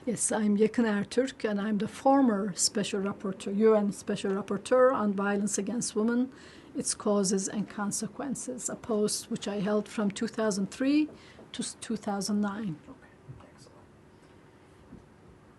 Yes, I'm Yakın Ertürk, and I'm the former Special Rapporteur, UN Special Rapporteur on Violence Against Women, Its Causes and Consequences, a post which I held from 2003 to 2009. Okay, excellent.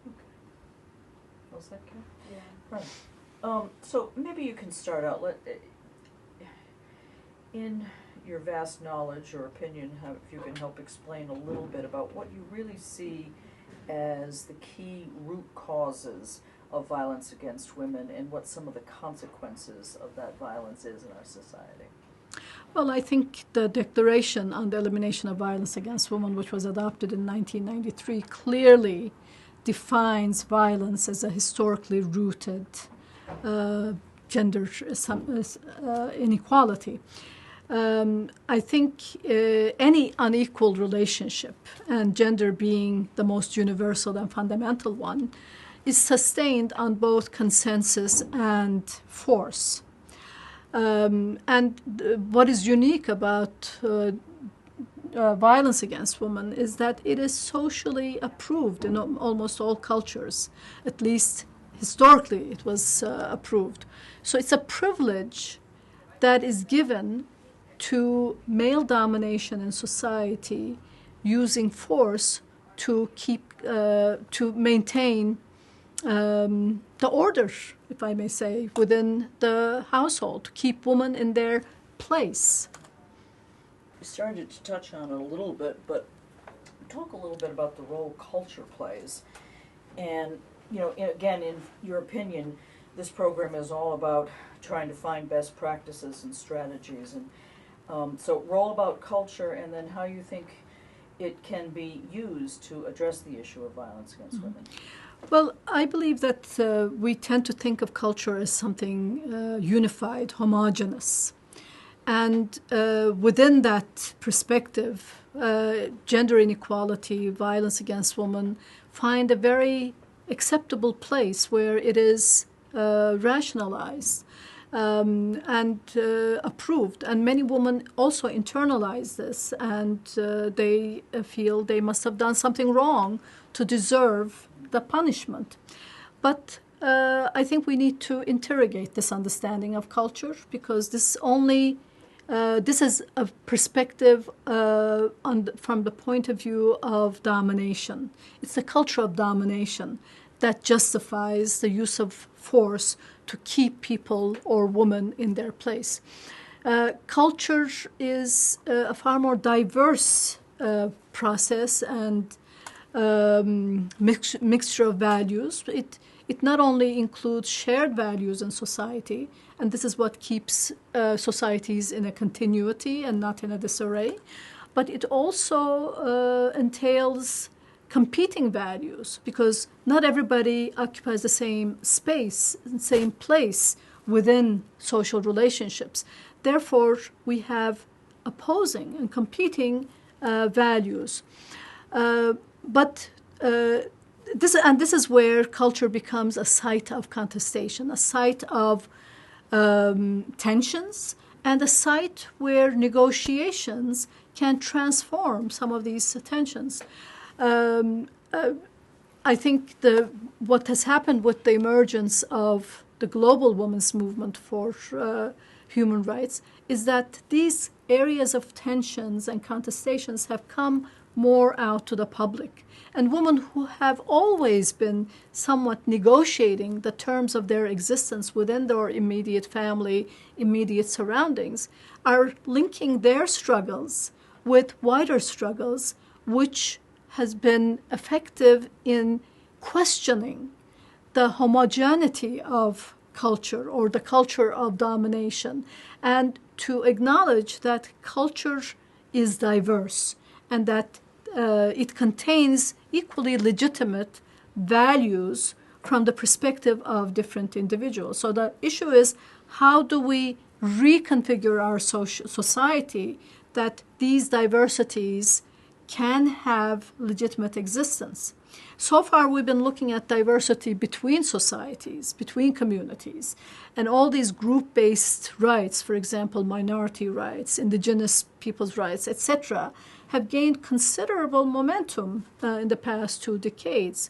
Okay. How's that, Karen? Yeah. Right. So maybe you can start out. In your vast knowledge or opinion, if you can help explain a little bit about what you really see as the key root causes of violence against women and what some of the consequences of that violence is in our society. Well, I think the Declaration on the Elimination of Violence Against Women, which was adopted in 1993, clearly defines violence as a historically rooted gender inequality. I think any unequal relationship, and gender being the most universal and fundamental one, is sustained on both consensus and force. And what is unique about violence against women is that it is socially approved in almost all cultures. At least historically it was approved. So it's a privilege that is given to male domination in society using force to maintain the order, if I may say, within the household, to keep women in their place. You started to touch on it a little bit, but talk a little bit about the role culture plays. And, you know, again, in your opinion, this program is all about trying to find best practices and strategies. And so role about culture, and then how you think it can be used to address the issue of violence against women. Well, I believe that we tend to think of culture as something unified, homogeneous. And within that perspective, gender inequality, violence against women, find a very acceptable place where it is rationalized and approved. And many women also internalize this, and they feel they must have done something wrong to deserve the punishment. But I think we need to interrogate this understanding of culture, because this is a perspective from the point of view of domination. It's the culture of domination that justifies the use of force to keep people or women in their place. Culture is a far more diverse process and mixture of values. It not only includes shared values in society, and this is what keeps societies in a continuity and not in a disarray, but it also entails competing values, because not everybody occupies the same space, the same place within social relationships. Therefore, we have opposing and competing values. But this is where culture becomes a site of contestation, a site of tensions, and a site where negotiations can transform some of these tensions. I think what has happened with the emergence of the global women's movement for human rights is that these areas of tensions and contestations have come more out to the public. And women who have always been somewhat negotiating the terms of their existence within their immediate family, immediate surroundings, are linking their struggles with wider struggles, which has been effective in questioning the homogeneity of culture or the culture of domination, and to acknowledge that culture is diverse and that it contains equally legitimate values from the perspective of different individuals. So the issue is, how do we reconfigure our society that these diversities can have legitimate existence? So far, we've been looking at diversity between societies, between communities, and all these group-based rights, for example, minority rights, indigenous people's rights, etc., have gained considerable momentum in the past 2 decades.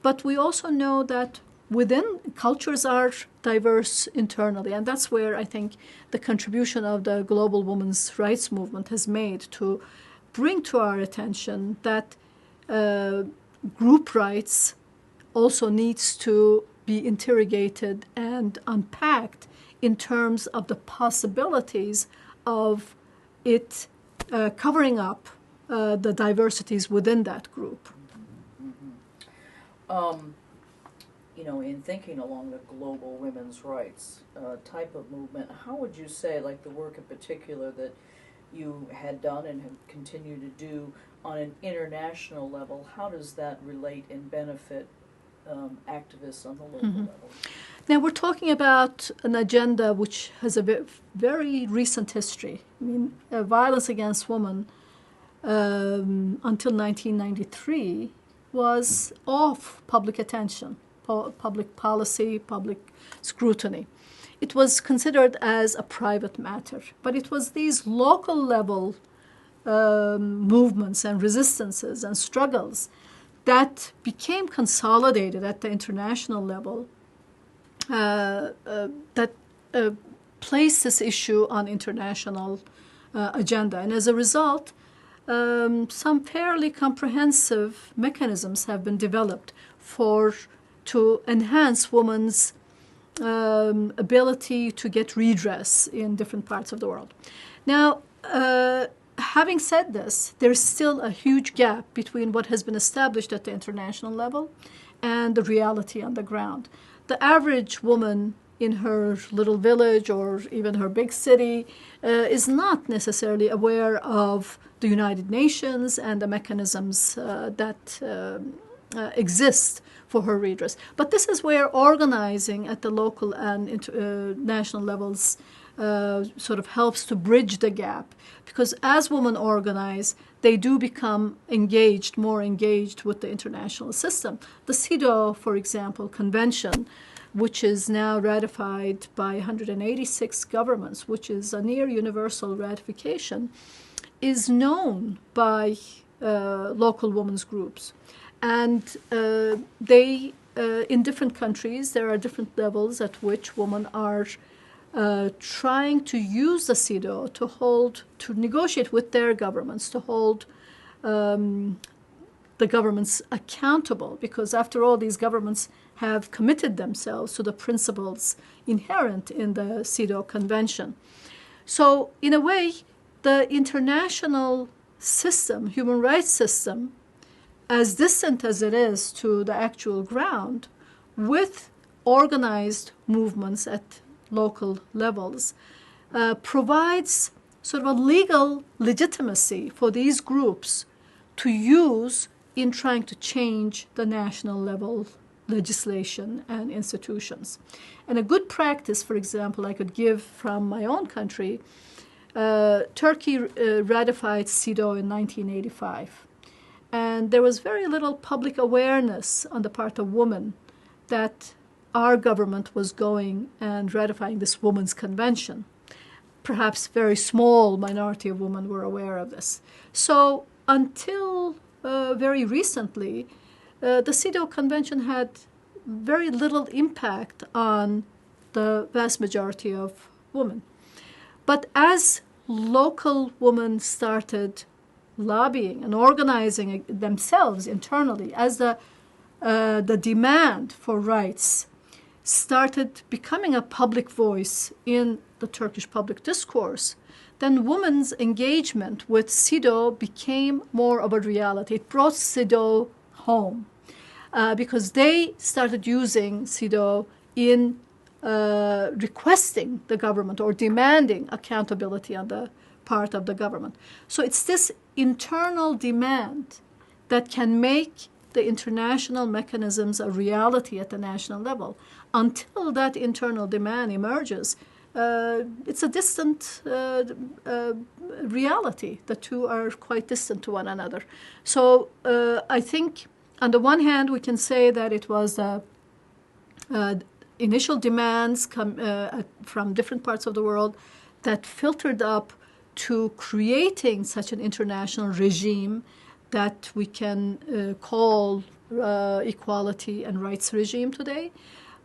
But we also know that within cultures are diverse internally, and that's where I think the contribution of the global women's rights movement has made to bring to our attention that group rights also needs to be interrogated and unpacked in terms of the possibilities of it covering up the diversities within that group. You know, in thinking along the global women's rights type of movement, how would you say, like the work in particular that you had done and have continued to do on an international level, how does that relate and benefit activists on the local level? Now, we're talking about an agenda which has a very recent history. I mean, violence against women until 1993 was off public attention, public policy, public scrutiny. It was considered as a private matter, but it was these local level movements and resistances and struggles that became consolidated at the international level that placed this issue on international agenda. And as a result, some fairly comprehensive mechanisms have been developed to enhance women's ability to get redress in different parts of the world. Now, having said this, there's still a huge gap between what has been established at the international level and the reality on the ground. The average woman in her little village or even her big city is not necessarily aware of the United Nations and the mechanisms that exist for her redress. But this is where organizing at the local and national levels sort of helps to bridge the gap. Because as women organize, they do become more engaged with the international system. The CEDAW, for example, convention, which is now ratified by 186 governments, which is a near universal ratification, is known by local women's groups. And they, in different countries, there are different levels at which women are trying to use the CEDAW to negotiate with their governments, to hold the governments accountable, because after all, these governments have committed themselves to the principles inherent in the CEDAW Convention. So, in a way, the international system, human rights system, as distant as it is to the actual ground, with organized movements at local levels, provides sort of a legal legitimacy for these groups to use in trying to change the national level legislation and institutions. And a good practice, for example, I could give from my own country, Turkey ratified CEDAW in 1985. And there was very little public awareness on the part of women that our government was going and ratifying this women's convention. Perhaps very small minority of women were aware of this. So until very recently, the CEDAW Convention had very little impact on the vast majority of women. But as local women started lobbying and organizing themselves internally, as the demand for rights started becoming a public voice in the Turkish public discourse, then women's engagement with CEDAW became more of a reality. It brought CEDAW home because they started using CEDAW in requesting the government or demanding accountability on the part of the government. So it's this internal demand that can make the international mechanisms a reality at the national level. Until that internal demand emerges, it's a distant reality. The two are quite distant to one another. So I think on the one hand, we can say that it was initial demands from different parts of the world that filtered up to creating such an international regime that we can call equality and rights regime today.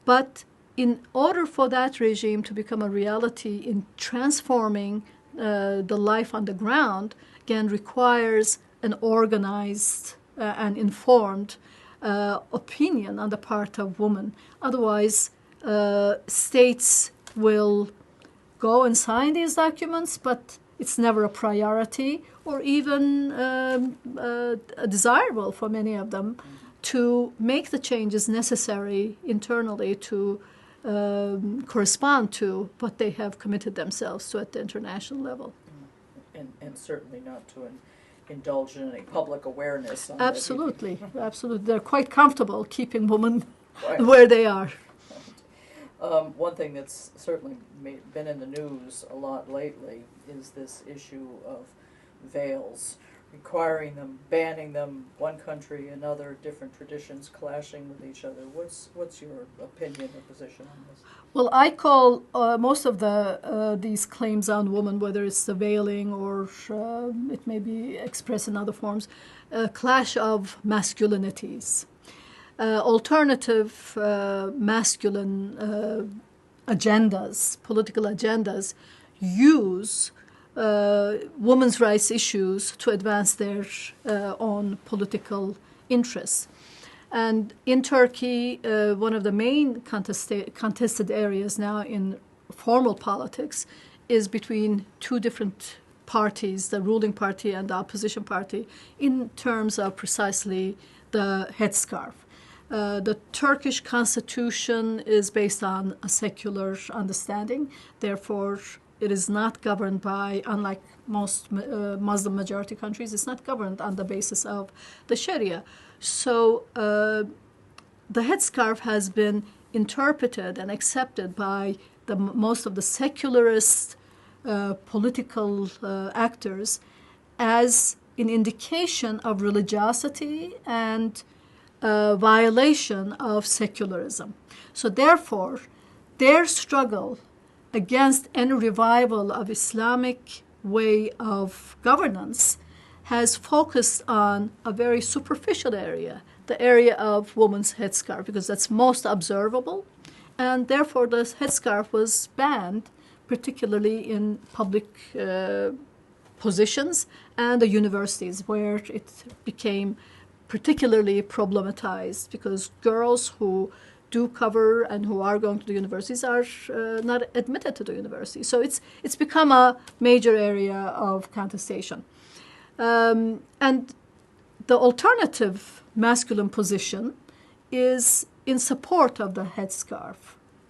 But in order for that regime to become a reality in transforming the life on the ground, again, requires an organized and informed opinion on the part of women. Otherwise, states will go and sign these documents, but it's never a priority or even desirable for many of them to make the changes necessary internally to correspond to what they have committed themselves to at the international level. And certainly not to indulge in any public awareness. On Absolutely, absolutely. They're quite comfortable keeping women right. where they are. One thing that's certainly been in the news a lot lately is this issue of veils, requiring them, banning them, one country, another, different traditions clashing with each other. What's your opinion or position on this? Well, I call most of these claims on women, whether it's the veiling or it may be expressed in other forms, a clash of masculinities. Alternative masculine agendas, political agendas, use women's rights issues to advance their own political interests. And in Turkey, one of the main contested areas now in formal politics is between two different parties, the ruling party and the opposition party, in terms of precisely the headscarf. The Turkish constitution is based on a secular understanding. Therefore, it is not governed by, unlike most Muslim majority countries, it's not governed on the basis of the Sharia. So the headscarf has been interpreted and accepted by most of the secularist political actors as an indication of religiosity and violation of secularism. So therefore, their struggle against any revival of Islamic way of governance has focused on a very superficial area, the area of women's headscarf, because that's most observable. And therefore, the headscarf was banned, particularly in public positions and the universities, where it became particularly problematized, because girls who do cover and who are going to the universities are not admitted to the university. So it's become a major area of contestation. And the alternative masculine position is in support of the headscarf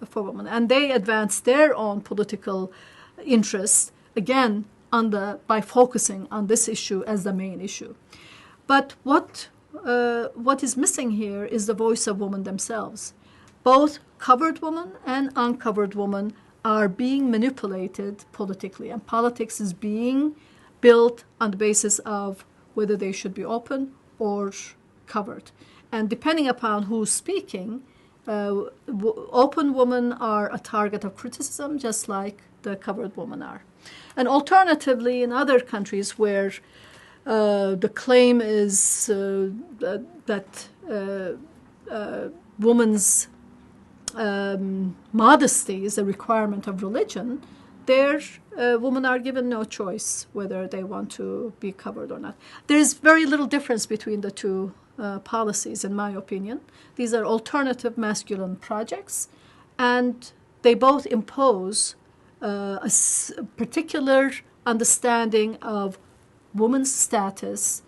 for women. And they advance their own political interests, again, by focusing on this issue as the main issue. But what is missing here is the voice of women themselves. Both covered women and uncovered women are being manipulated politically, and politics is being built on the basis of whether they should be open or covered. And depending upon who's speaking, open women are a target of criticism, just like the covered women are. And alternatively, in other countries where the claim is that women's modesty is a requirement of religion, there women are given no choice whether they want to be covered or not. There is very little difference between the two policies, in my opinion. These are alternative masculine projects, and they both impose a particular understanding of women's status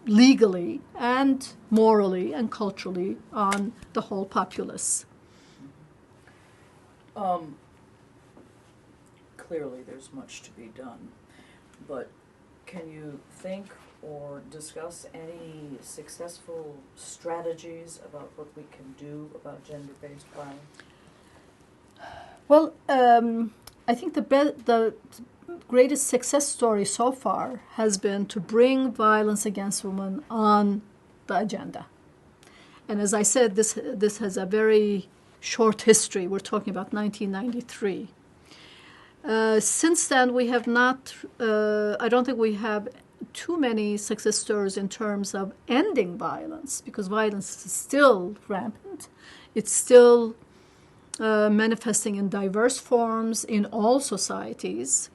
legally and morally and culturally on the whole populace. Clearly there's much to be done, but can you think or discuss any successful strategies about what we can do about gender-based violence? Well, I think the greatest success story so far has been to bring violence against women on the agenda. And as I said, this has a very short history. We're talking about 1993. Since then, we have not, I don't think we have too many success stories in terms of ending violence, because violence is still rampant. It's still manifesting in diverse forms in all societies.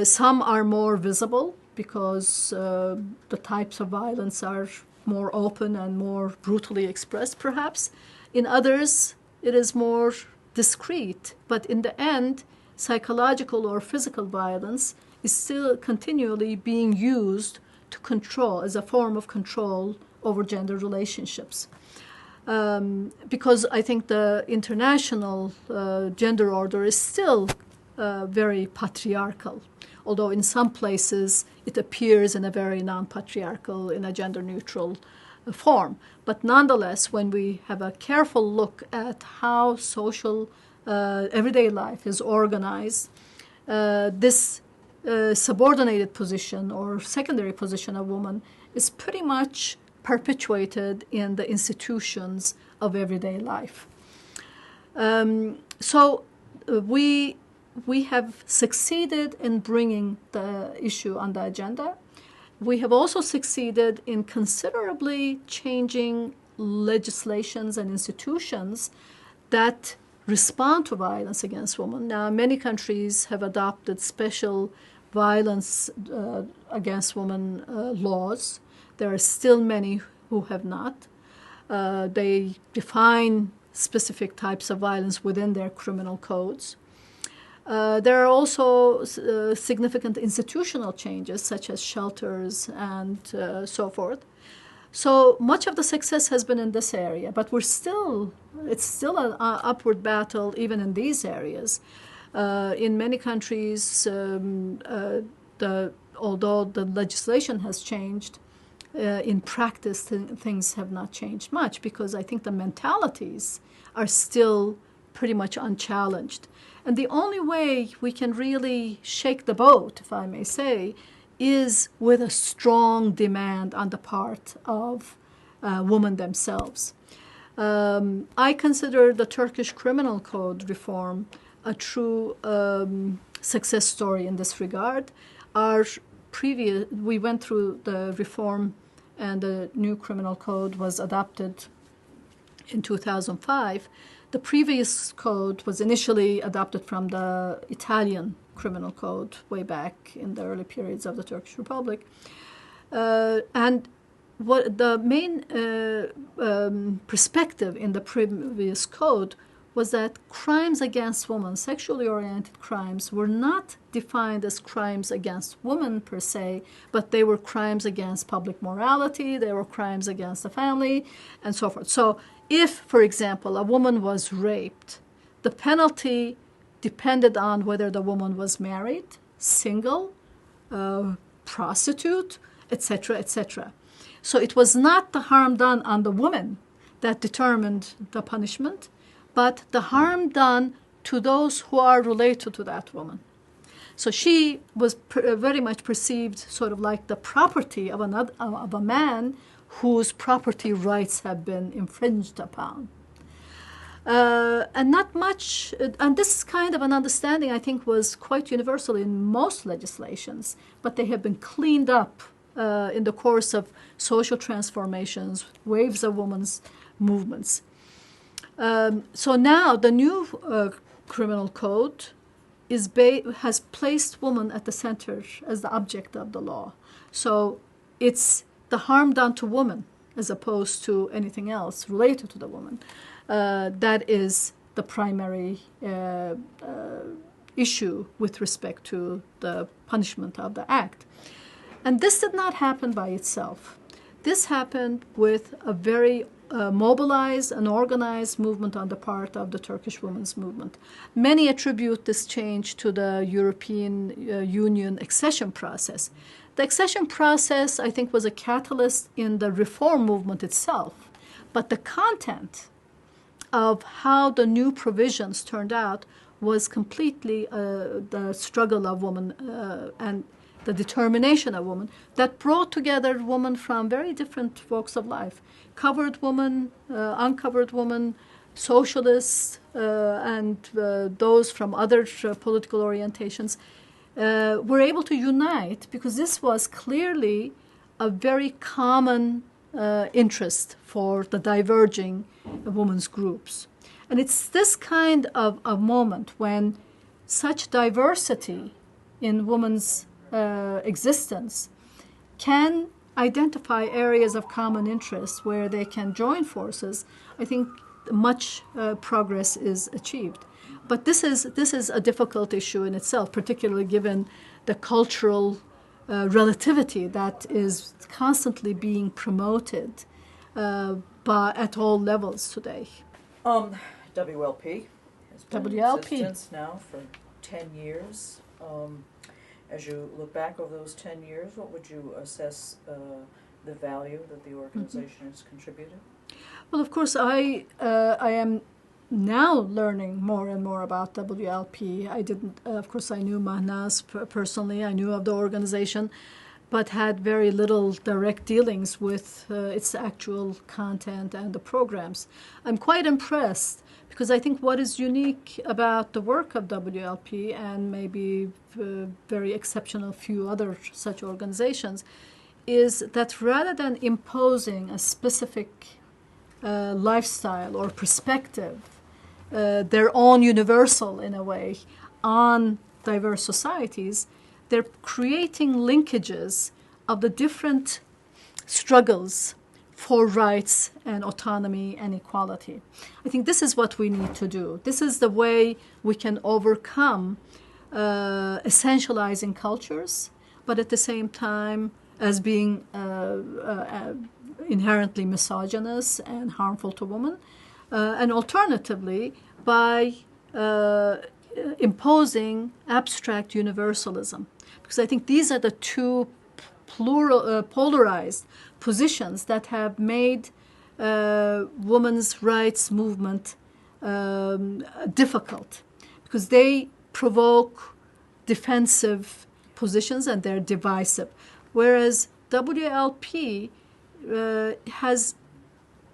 Some are more visible because the types of violence are more open and more brutally expressed, perhaps. In others, it is more discreet. But in the end, psychological or physical violence is still continually being used to control, as a form of control over gender relationships. Because I think the international gender order is still very patriarchal, although in some places it appears in a very non-patriarchal, in a gender-neutral form. But nonetheless, when we have a careful look at how social everyday life is organized, this subordinated position or secondary position of woman is pretty much perpetuated in the institutions of everyday life. So we have succeeded in bringing the issue on the agenda. We have also succeeded in considerably changing legislations and institutions that respond to violence against women. Now, many countries have adopted special violence against women laws. There are still many who have not. They define specific types of violence within their criminal codes. There are also significant institutional changes, such as shelters and so forth. So much of the success has been in this area, but it's still an upward battle even in these areas. In many countries, although the legislation has changed, in practice things have not changed much, because I think the mentalities are still pretty much unchallenged. And the only way we can really shake the boat, if I may say, is with a strong demand on the part of women themselves. I consider the Turkish Criminal Code reform a true success story in this regard. We went through the reform, and the new criminal code was adopted in 2005. The previous code was initially adopted from the Italian criminal code way back in the early periods of the Turkish Republic. And what the main perspective in the previous code was that crimes against women, sexually oriented crimes, were not defined as crimes against women per se, but they were crimes against public morality, they were crimes against the family, and so forth. So if, for example, a woman was raped, the penalty depended on whether the woman was married, single, prostitute, etc., etc. So it was not the harm done on the woman that determined the punishment, but the harm done to those who are related to that woman. So she was very much perceived sort of like the property of a man whose property rights have been infringed upon. And not much, and this kind of an understanding, I think, was quite universal in most legislations, but they have been cleaned up in the course of social transformations, waves of women's movements. So now the new criminal code has placed women at the center as the object of the law. So it's the harm done to women as opposed to anything else related to the woman. That is the primary issue with respect to the punishment of the act. And this did not happen by itself. This happened with a very mobilized and organized movement on the part of the Turkish women's movement. Many attribute this change to the European Union accession process. The accession process, I think, was a catalyst in the reform movement itself, but the content of how the new provisions turned out was completely the struggle of women and the determination of women that brought together women from very different walks of life. Covered women, uncovered women, socialists and those from other political orientations were able to unite, because this was clearly a very common interest for the diverging women's groups. And it's this kind of a moment when such diversity in women's existence can identify areas of common interest where they can join forces. I think much progress is achieved. But this is a difficult issue in itself, particularly given the cultural relativity that is constantly being promoted at all levels today. WLP has been in existence now for 10 years. As you look back over those 10 years, what would you assess the value that the organization has contributed? Well, of course, I am now learning more and more about WLP. I didn't, of course, I knew Mahnaz personally. I knew of the organization, but had very little direct dealings with its actual content and the programs. I'm quite impressed, because I think what is unique about the work of WLP, and maybe very exceptional few other such organizations, is that rather than imposing a specific lifestyle or perspective, their own universal in a way, on diverse societies, they're creating linkages of the different struggles for rights and autonomy and equality. I think this is what we need to do. This is the way we can overcome essentializing cultures, but at the same time as being inherently misogynist and harmful to women, and alternatively by imposing abstract universalism. Because I think these are the two polarized positions that have made women's rights movement difficult, because they provoke defensive positions and they're divisive. Whereas WLP has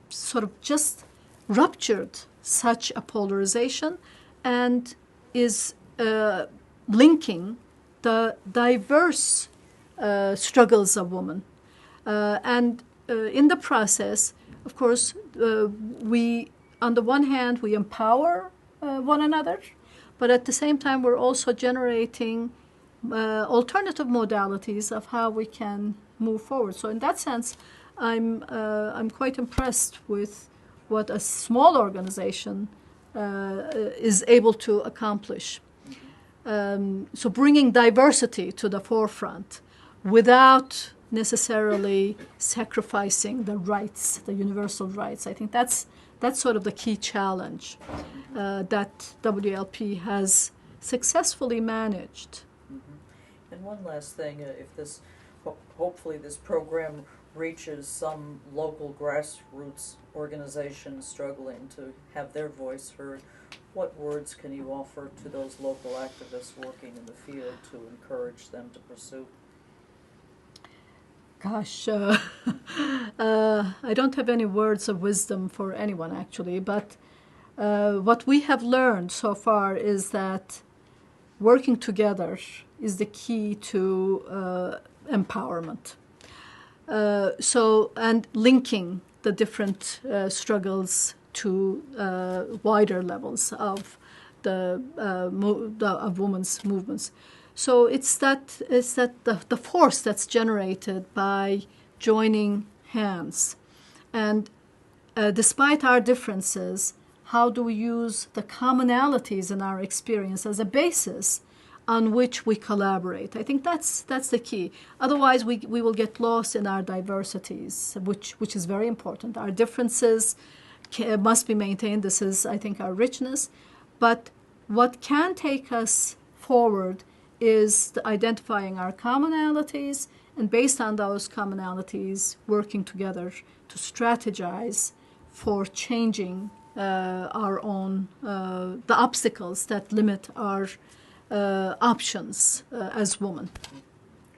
sort of just ruptured such a polarization and is linking the diverse struggles of women. And in the process, of course, we, on the one hand, we empower one another, but at the same time, we're also generating alternative modalities of how we can move forward. So in that sense, I'm quite impressed with what a small organization is able to accomplish. So bringing diversity to the forefront without necessarily sacrificing the rights, the universal rights. I think that's sort of the key challenge that WLP has successfully managed. Mm-hmm. And one last thing, if this, hopefully this program reaches some local grassroots organization struggling to have their voice heard, what words can you offer to those local activists working in the field to encourage them to pursue? Gosh, I don't have any words of wisdom for anyone, actually, but what we have learned so far is that working together is the key to empowerment. And linking the different struggles to wider levels of of women's movements. So it's that the force that's generated by joining hands, and despite our differences, how do we use the commonalities in our experience as a basis on which we collaborate? I think that's the key. Otherwise, we will get lost in our diversities, which is very important. Our differences must be maintained. This is, I think, our richness. But what can take us forward is identifying our commonalities, and based on those commonalities, working together to strategize for changing our own, the obstacles that limit our options as women.